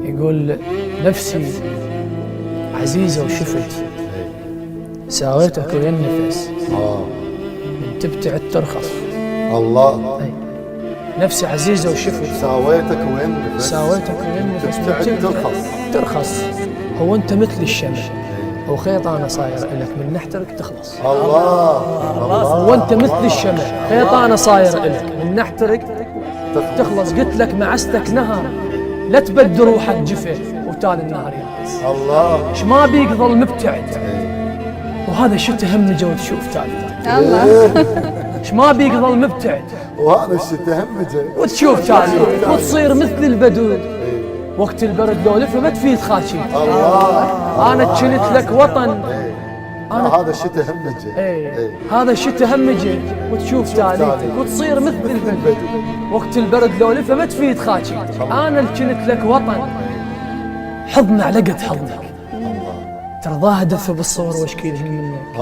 يقول نفسي عزيزة وشفت ساويتك ويا النفس من تبتعد ترخص. الله. نفسي عزيزة وشفت ساويتك ويا النفس من تبتعد ترخص. هو أنت مثل الشمع وخيط أنا صاير إلك من نحترق تخلص. الله. وأنت مثل الشمع خيط أنا صاير إلك من نحترق تخلص. قلت لك معستك نهر لا تبد روحك جفه وتالي النهر ينقص. الله. ايش ما بيك ظل مبتعد وهذا شو تهمجه وتشوف تالي. الله. ايش ما بيك ظل مبتعد وهذا الشيء تهمجه وتشوف تالي وتصير مثل البدو وقت البرد لو لفه ما تفيد خاشي. الله. انا تشنت لك وطن. هذا الشيء تهمجه. هذا الشيء تهمجه وتشوف تالي وتصير مثل البدو وقت البرد لو لفه ما تفيد خاشي. انا تشنت لك وطن حضن على قد حضنك ترضاها دث بالصور واشكيلهم منك.